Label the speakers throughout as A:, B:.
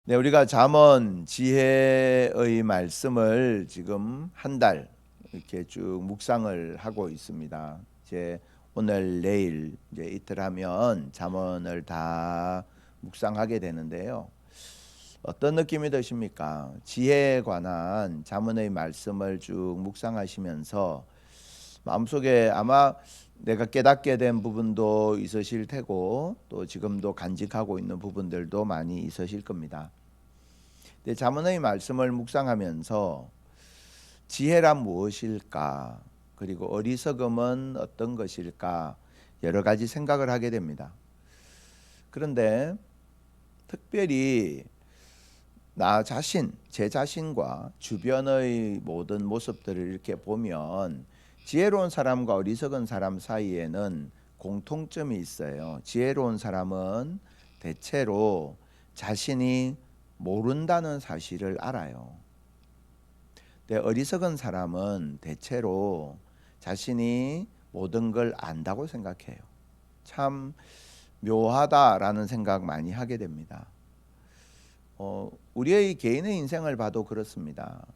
A: 네, 우리가 잠언 지혜의 말씀을 지금 한 달 이렇게 쭉 묵상을 하고 있습니다. 이제 오늘 내일 이제 이틀 하면 잠언을 다 묵상하게 되는데요. 어떤 느낌이 드십니까? 지혜에 관한 잠언의 말씀을 쭉 묵상하시면서 마음속에 아마 내가 깨닫게 된 부분도 있으실 테고 또 지금도 간직하고 있는 부분들도 많이 있으실 겁니다. 잠언의 말씀을 묵상하면서 지혜란 무엇일까? 그리고 어리석음은 어떤 것일까? 여러 가지 생각을 하게 됩니다. 그런데 특별히 나 자신, 제 자신과 주변의 모든 모습들을 이렇게 보면 지혜로운 사람과 어리석은 사람 사이에는 공통점이 있어요. 지혜로운 사람은 대체로 자신이 모른다는 사실을 알아요. 근데 어리석은 사람은 대체로 자신이 모든 걸 안다고 생각해요. 참 묘하다라는 생각 많이 하게 됩니다. 우리의 개인의 인생을 봐도 그렇습니다.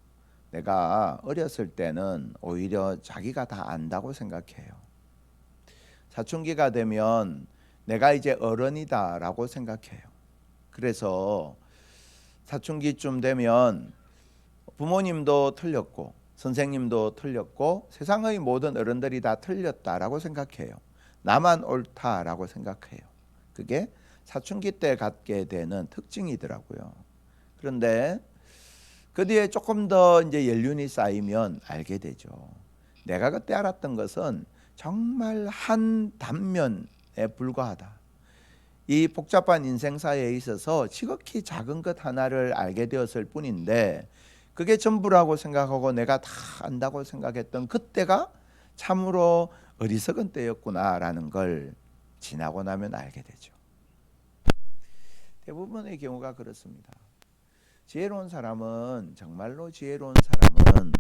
A: 내가 어렸을 때는 오히려 자기가 다 안다고 생각해요. 사춘기가 되면 내가 이제 어른이다라고 생각해요. 그래서 사춘기쯤 되면 부모님도 틀렸고 선생님도 틀렸고 세상의 모든 어른들이 다 틀렸다라고 생각해요. 나만 옳다라고 생각해요. 그게 사춘기 때 갖게 되는 특징이더라고요. 그런데 그 뒤에 조금 더 이제 연륜이 쌓이면 알게 되죠. 내가 그때 알았던 것은 정말 한 단면에 불과하다. 이 복잡한 인생사에 있어서 지극히 작은 것 하나를 알게 되었을 뿐인데 그게 전부라고 생각하고 내가 다 안다고 생각했던 그때가 참으로 어리석은 때였구나라는 걸 지나고 나면 알게 되죠. 대부분의 경우가 그렇습니다. 지혜로운 사람은 정말로 지혜로운 사람은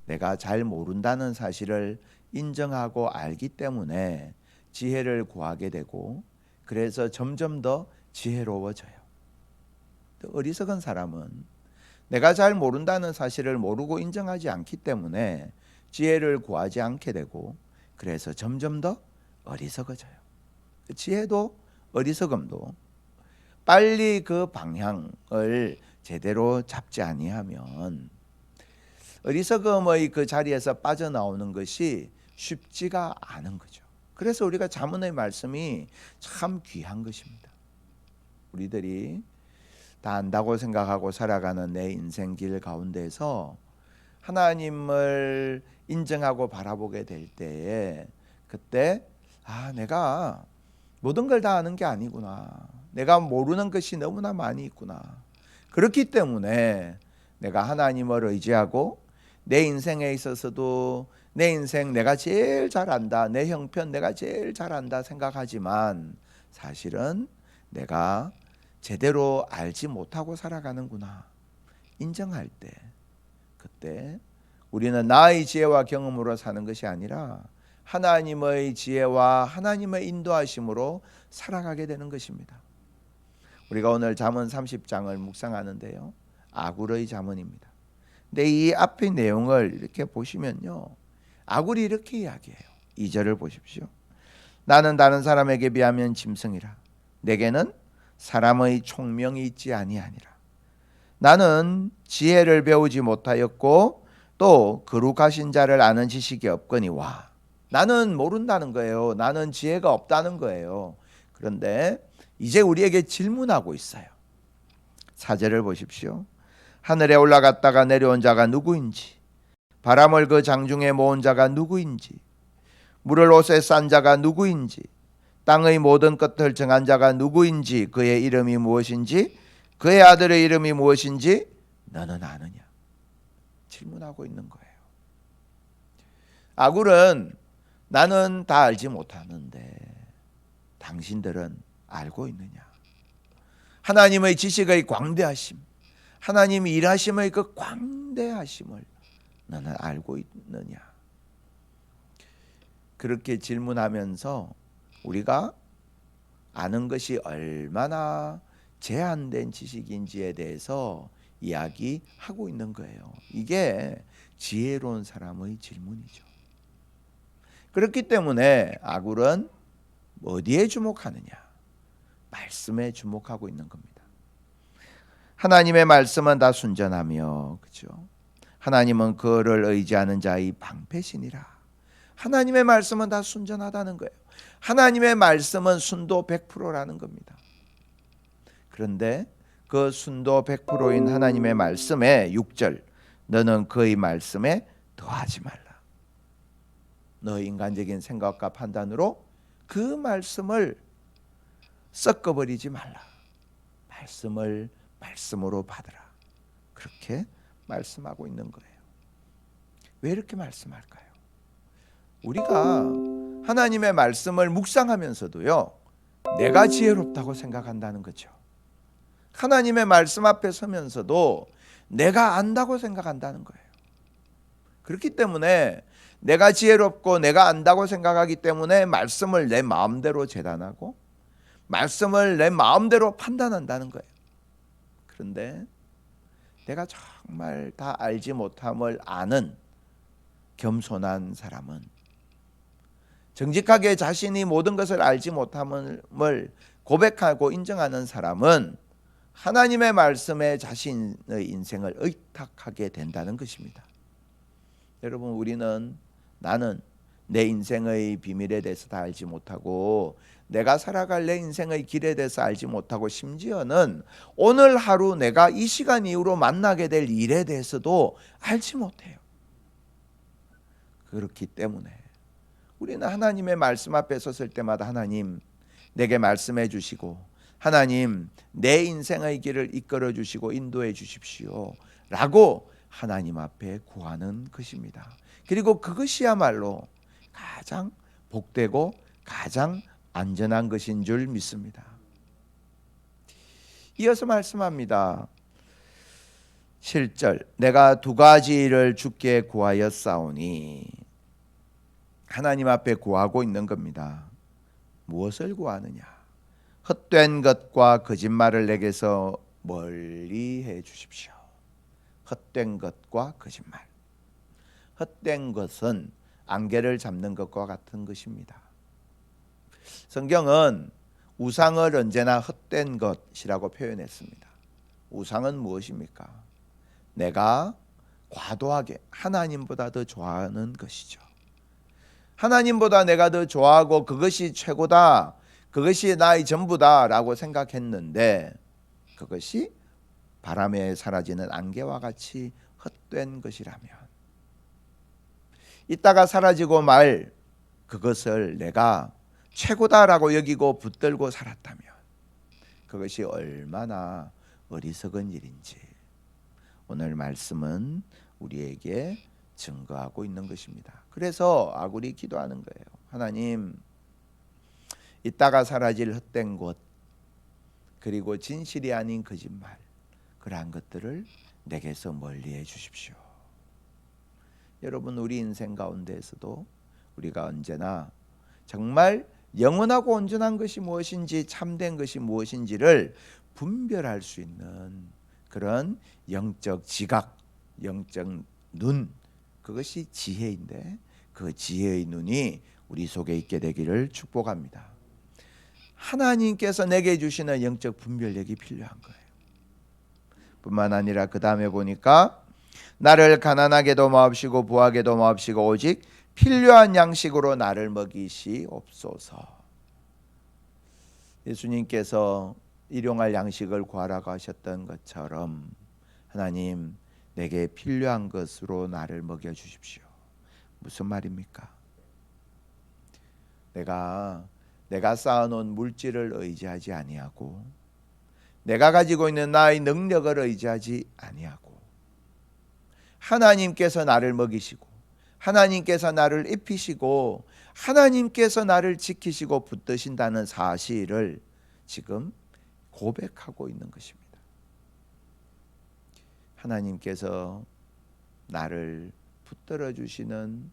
A: 내가 잘 모른다는 사실을 인정하고 알기 때문에 지혜를 구하게 되고 그래서 점점 더 지혜로워져요. 어리석은 사람은 내가 잘 모른다는 사실을 모르고 인정하지 않기 때문에 지혜를 구하지 않게 되고 그래서 점점 더 어리석어져요. 지혜도 어리석음도 빨리 그 방향을 제대로 잡지 아니하면 어리석음의 그 자리에서 빠져나오는 것이 쉽지가 않은 거죠. 그래서 우리가 잠언의 말씀이 참 귀한 것입니다. 우리들이 다 안다고 생각하고 살아가는 내 인생 길 가운데서 하나님을 인정하고 바라보게 될 때에 그때 내가 모든 걸 다 아는 게 아니구나. 내가 모르는 것이 너무나 많이 있구나. 그렇기 때문에 내가 하나님을 의지하고 내 인생에 있어서도 내 인생 내가 제일 잘 안다. 내 형편 내가 제일 잘 안다 생각하지만 사실은 내가 제대로 알지 못하고 살아가는구나. 인정할 때 그때 우리는 나의 지혜와 경험으로 사는 것이 아니라 하나님의 지혜와 하나님의 인도하심으로 살아가게 되는 것입니다. 우리가 오늘 잠언 30장을 묵상하는데요. 아굴의 잠언입니다. 근데 이 앞의 내용을 이렇게 보시면요. 아굴이 이렇게 이야기해요. 2절을 보십시오. 나는 다른 사람에게 비하면 짐승이라. 내게는 사람의 총명이 있지 아니하니라. 나는 지혜를 배우지 못하였고 또 거룩하신 자를 아는 지식이 없거니와. 나는 모른다는 거예요. 나는 지혜가 없다는 거예요. 그런데 이제 우리에게 질문하고 있어요. 4절을 보십시오. 하늘에 올라갔다가 내려온 자가 누구인지, 바람을 그 장중에 모은 자가 누구인지, 물을 옷에 싼 자가 누구인지, 땅의 모든 끝을 정한 자가 누구인지, 그의 이름이 무엇인지, 그의 아들의 이름이 무엇인지 너는 아느냐? 질문하고 있는 거예요. 아굴은 나는 다 알지 못하는데 당신들은 알고 있느냐? 하나님의 지식의 광대하심, 하나님이 일하심의 그 광대하심을 너는 알고 있느냐? 그렇게 질문하면서 우리가 아는 것이 얼마나 제한된 지식인지에 대해서 이야기하고 있는 거예요. 이게 지혜로운 사람의 질문이죠. 그렇기 때문에 아굴은 어디에 주목하느냐? 말씀에 주목하고 있는 겁니다. 하나님의 말씀은 다 순전하며, 그렇죠? 하나님은 그를 의지하는 자의 방패시니라. 하나님의 말씀은 다 순전하다는 거예요. 하나님의 말씀은 순도 100%라는 겁니다. 그런데 그 순도 100%인 하나님의 말씀에 6절, 너는 그의 말씀에 더하지 말라. 너의 인간적인 생각과 판단으로 그 말씀을 섞어버리지 말라. 말씀을 말씀으로 받으라. 그렇게 말씀하고 있는 거예요. 왜 이렇게 말씀할까요? 우리가 하나님의 말씀을 묵상하면서도요, 내가 지혜롭다고 생각한다는 거죠. 하나님의 말씀 앞에 서면서도 내가 안다고 생각한다는 거예요. 그렇기 때문에 내가 지혜롭고 내가 안다고 생각하기 때문에 말씀을 내 마음대로 재단하고 말씀을 내 마음대로 판단한다는 거예요. 그런데 내가 정말 다 알지 못함을 아는 겸손한 사람은, 정직하게 자신이 모든 것을 알지 못함을 고백하고 인정하는 사람은 하나님의 말씀에 자신의 인생을 의탁하게 된다는 것입니다. 여러분, 나는 내 인생의 비밀에 대해서 다 알지 못하고 내가 살아갈 내 인생의 길에 대해서 알지 못하고 심지어는 오늘 하루 내가 이 시간 이후로 만나게 될 일에 대해서도 알지 못해요. 그렇기 때문에 우리는 하나님의 말씀 앞에 섰을 때마다 하나님 내게 말씀해 주시고 하나님 내 인생의 길을 이끌어 주시고 인도해 주십시오 라고 하나님 앞에 구하는 것입니다. 그리고 그것이야말로 가장 복되고 가장 안전한 것인 줄 믿습니다. 이어서 말씀합니다. 7절, 내가 두 가지를 주께 구하였사오니, 하나님 앞에 구하고 있는 겁니다. 무엇을 구하느냐? 헛된 것과 거짓말을 내게서 멀리 해 주십시오. 헛된 것과 거짓말. 헛된 것은 안개를 잡는 것과 같은 것입니다. 성경은 우상을 언제나 헛된 것이라고 표현했습니다. 우상은 무엇입니까? 내가 과도하게 하나님보다 더 좋아하는 것이죠. 하나님보다 내가 더 좋아하고 그것이 최고다, 그것이 나의 전부다 라고 생각했는데 그것이 바람에 사라지는 안개와 같이 헛된 것이라면, 이따가 사라지고 말 그것을 내가 최고다라고 여기고 붙들고 살았다면 그것이 얼마나 어리석은 일인지 오늘 말씀은 우리에게 증거하고 있는 것입니다. 그래서 아굴이 기도하는 거예요. 하나님, 이따가 사라질 헛된 것, 그리고 진실이 아닌 거짓말, 그러한 것들을 내게서 멀리해 주십시오. 여러분, 우리 인생 가운데에서도 우리가 언제나 정말 영원하고 온전한 것이 무엇인지 참된 것이 무엇인지를 분별할 수 있는 그런 영적 지각, 영적 눈, 그것이 지혜인데 그 지혜의 눈이 우리 속에 있게 되기를 축복합니다. 하나님께서 내게 주시는 영적 분별력이 필요한 거예요. 뿐만 아니라 그 다음에 보니까 나를 가난하게도 마옵시고 부하게도 마옵시고 오직 필요한 양식으로 나를 먹이시옵소서. 예수님께서 일용할 양식을 구하라고 하셨던 것처럼 하나님, 내게 필요한 것으로 나를 먹여주십시오. 무슨 말입니까? 내가 쌓아놓은 물질을 의지하지 아니하고 내가 가지고 있는 나의 능력을 의지하지 아니하고 하나님께서 나를 먹이시고 하나님께서 나를 입히시고 하나님께서 나를 지키시고 붙드신다는 사실을 지금 고백하고 있는 것입니다. 하나님께서 나를 붙들어 주시는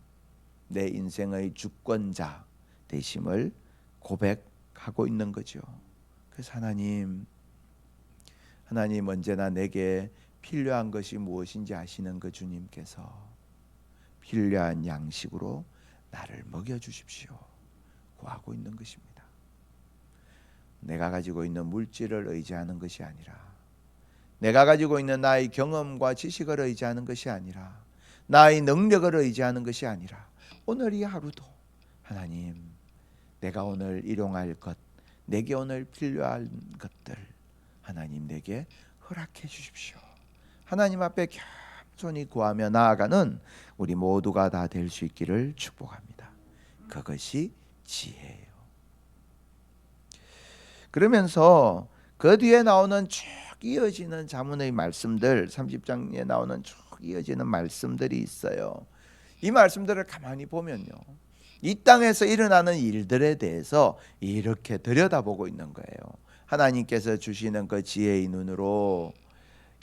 A: 내 인생의 주권자 되심을 고백하고 있는 거죠. 그래서 하나님, 하나님 언제나 내게 필요한 것이 무엇인지 아시는 그 주님께서 필요한 양식으로 나를 먹여주십시오 구하고 있는 것입니다. 내가 가지고 있는 물질을 의지하는 것이 아니라, 내가 가지고 있는 나의 경험과 지식을 의지하는 것이 아니라, 나의 능력을 의지하는 것이 아니라, 오늘 이 하루도 하나님, 내가 오늘 일용할 것, 내게 오늘 필요한 것들 하나님 내게 허락해 주십시오. 하나님 앞에 겸손히 구하며 나아가는 우리 모두가 다 될 수 있기를 축복합니다. 그것이 지혜예요. 그러면서 그 뒤에 나오는 쭉 이어지는 자문의 말씀들, 30장에 나오는 쭉 이어지는 말씀들이 있어요. 이 말씀들을 가만히 보면요, 이 땅에서 일어나는 일들에 대해서 이렇게 들여다보고 있는 거예요. 하나님께서 주시는 그 지혜의 눈으로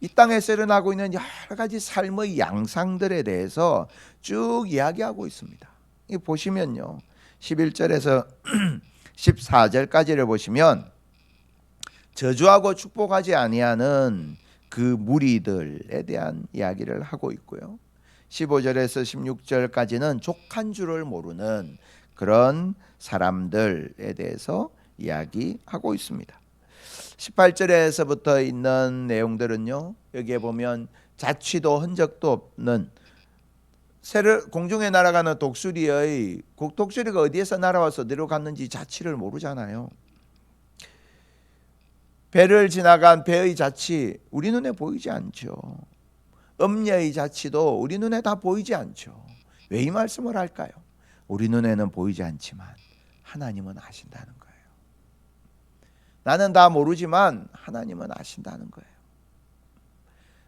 A: 이 땅에서 일어나고 있는 여러 가지 삶의 양상들에 대해서 쭉 이야기하고 있습니다. 이 보시면요, 11절에서 14절까지를 보시면 저주하고 축복하지 아니하는 그 무리들에 대한 이야기를 하고 있고요, 15절에서 16절까지는 족한 줄을 모르는 그런 사람들에 대해서 이야기하고 있습니다. 18절에서부터 있는 내용들은요, 여기에 보면 자취도 흔적도 없는 공중에 날아가는 독수리가 어디에서 날아와서 어디로 갔는지 자취를 모르잖아요. 배를 지나간 배의 자취 우리 눈에 보이지 않죠. 음녀의 자취도 우리 눈에 다 보이지 않죠. 왜 이 말씀을 할까요? 우리 눈에는 보이지 않지만 하나님은 아신다는 거예요. 나는 다 모르지만 하나님은 아신다는 거예요.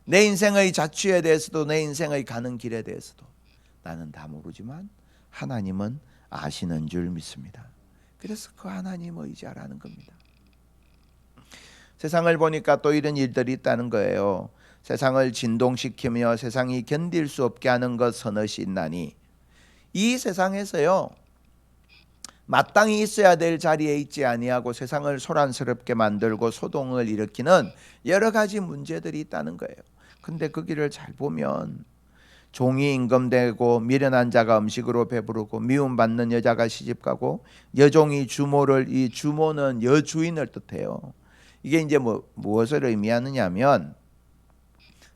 A: 내 인생의 자취에 대해서도, 내 인생의 가는 길에 대해서도 나는 다 모르지만 하나님은 아시는 줄 믿습니다. 그래서 그 하나님을 의지하라는 겁니다. 세상을 보니까 또 이런 일들이 있다는 거예요. 세상을 진동시키며 세상이 견딜 수 없게 하는 것 서너시 있나니, 이 세상에서요, 마땅히 있어야 될 자리에 있지 아니하고 세상을 소란스럽게 만들고 소동을 일으키는 여러 가지 문제들이 있다는 거예요. 근데 그 길을 잘 보면 종이 임금되고 미련한 자가 음식으로 배부르고 미움받는 여자가 시집가고 여종이 주모를, 이 주모는 여주인을 뜻해요. 이게 이제 무엇을 의미하느냐면,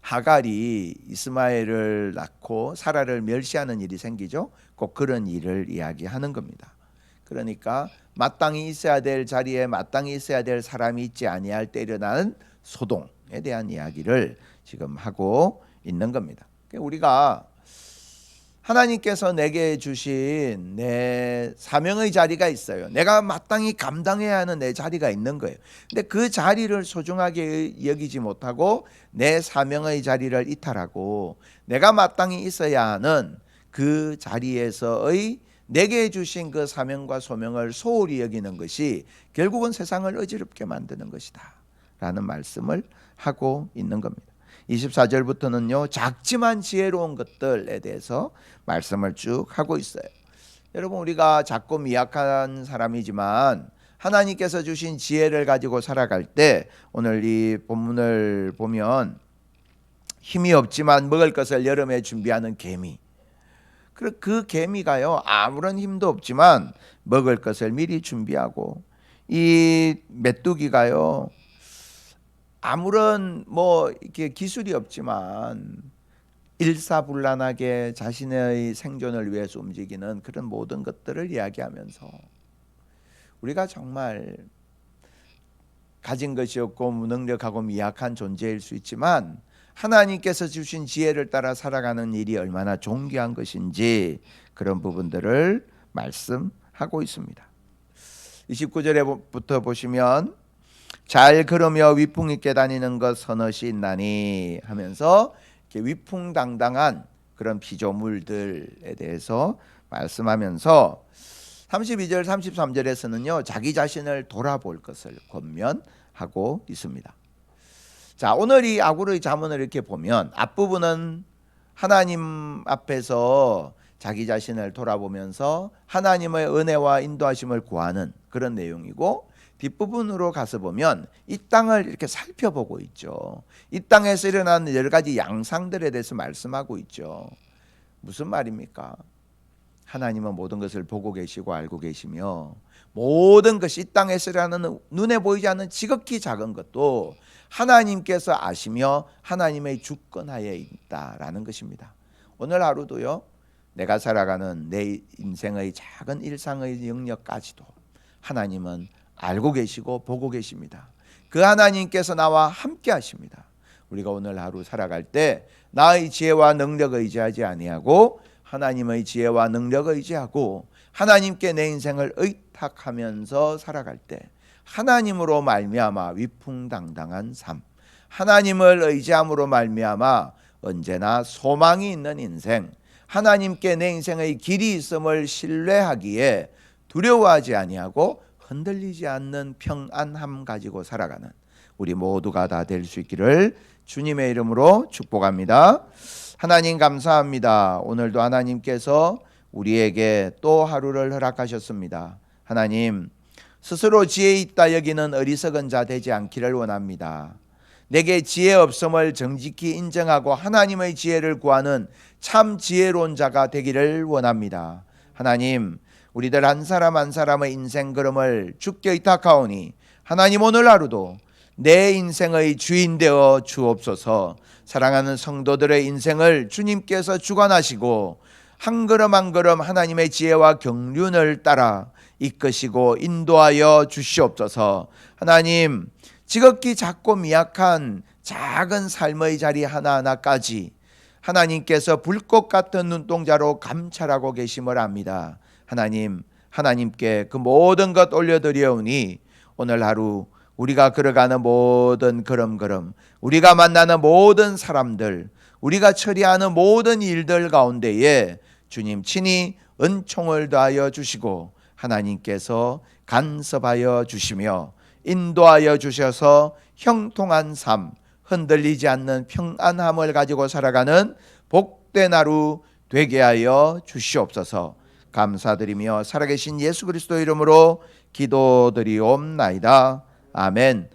A: 하갈이 이스마엘을 낳고 사라를 멸시하는 일이 생기죠. 꼭 그런 일을 이야기하는 겁니다. 그러니까 마땅히 있어야 될 자리에 마땅히 있어야 될 사람이 있지 아니할 때 일어나는 소동에 대한 이야기를 지금 하고 있는 겁니다. 우리가 하나님께서 내게 주신 내 사명의 자리가 있어요. 내가 마땅히 감당해야 하는 내 자리가 있는 거예요. 근데 그 자리를 소중하게 여기지 못하고 내 사명의 자리를 이탈하고 내가 마땅히 있어야 하는 그 자리에서의 내게 주신 그 사명과 소명을 소홀히 여기는 것이 결국은 세상을 어지럽게 만드는 것이다 라는 말씀을 하고 있는 겁니다. 24절부터는요, 작지만 지혜로운 것들에 대해서 말씀을 쭉 하고 있어요. 여러분, 우리가 작고 미약한 사람이지만 하나님께서 주신 지혜를 가지고 살아갈 때, 오늘 이 본문을 보면 힘이 없지만 먹을 것을 여름에 준비하는 개미, 그 개미가요, 아무런 힘도 없지만 먹을 것을 미리 준비하고, 이 메뚜기가요, 아무런 이렇게 기술이 없지만 일사불란하게 자신의 생존을 위해서 움직이는 그런 모든 것들을 이야기하면서, 우리가 정말 가진 것이 없고 무능력하고 미약한 존재일 수 있지만 하나님께서 주신 지혜를 따라 살아가는 일이 얼마나 존귀한 것인지 그런 부분들을 말씀하고 있습니다. 29절부터 보시면 잘 걸으며 위풍 있게 다니는 것 서너시 있나니 하면서 이렇게 위풍당당한 그런 피조물들에 대해서 말씀하면서 32절 33절에서는요, 자기 자신을 돌아볼 것을 권면하고 있습니다. 자, 오늘 이 아굴의 잠언을 이렇게 보면 앞부분은 하나님 앞에서 자기 자신을 돌아보면서 하나님의 은혜와 인도하심을 구하는 그런 내용이고, 뒷부분으로 가서 보면 이 땅을 이렇게 살펴보고 있죠. 이 땅에서 일어나는 여러 가지 양상들에 대해서 말씀하고 있죠. 무슨 말입니까? 하나님은 모든 것을 보고 계시고 알고 계시며 모든 것이 이 땅에서 일어나는 눈에 보이지 않는 지극히 작은 것도 하나님께서 아시며 하나님의 주권하에 있다라는 것입니다. 오늘 하루도요, 내가 살아가는 내 인생의 작은 일상의 영역까지도 하나님은 알고 계시고 보고 계십니다. 그 하나님께서 나와 함께 하십니다. 우리가 오늘 하루 살아갈 때 나의 지혜와 능력을 의지하지 아니하고 하나님의 지혜와 능력을 의지하고 하나님께 내 인생을 의탁하면서 살아갈 때 하나님으로 말미암아 위풍당당한 삶, 하나님을 의지함으로 말미암아 언제나 소망이 있는 인생, 하나님께 내 인생의 길이 있음을 신뢰하기에 두려워하지 아니하고 흔들리지 않는 평안함 가지고 살아가는 우리 모두가 다 될 수 있기를 주님의 이름으로 축복합니다. 하나님 감사합니다. 오늘도 하나님께서 우리에게 또 하루를 허락하셨습니다. 하나님, 스스로 지혜 있다 여기는 어리석은 자 되지 않기를 원합니다. 내게 지혜 없음을 정직히 인정하고 하나님의 지혜를 구하는 참 지혜로운 자가 되기를 원합니다. 하나님, 우리들 한 사람 한 사람의 인생 걸음을 주께 의탁하오니 하나님 오늘 하루도 내 인생의 주인 되어 주옵소서. 사랑하는 성도들의 인생을 주님께서 주관하시고 한 걸음 한 걸음 하나님의 지혜와 경륜을 따라 이끄시고 인도하여 주시옵소서. 하나님, 지극히 작고 미약한 작은 삶의 자리 하나하나까지 하나님께서 불꽃 같은 눈동자로 감찰하고 계심을 압니다. 하나님, 하나님께 그 모든 것 올려드리오니 오늘 하루 우리가 걸어가는 모든 걸음걸음, 우리가 만나는 모든 사람들, 우리가 처리하는 모든 일들 가운데에 주님 친히 은총을 더하여 주시고 하나님께서 간섭하여 주시며 인도하여 주셔서 형통한 삶, 흔들리지 않는 평안함을 가지고 살아가는 복된 하루 되게 하여 주시옵소서. 감사드리며 살아계신 예수 그리스도 이름으로 기도드리옵나이다. 아멘.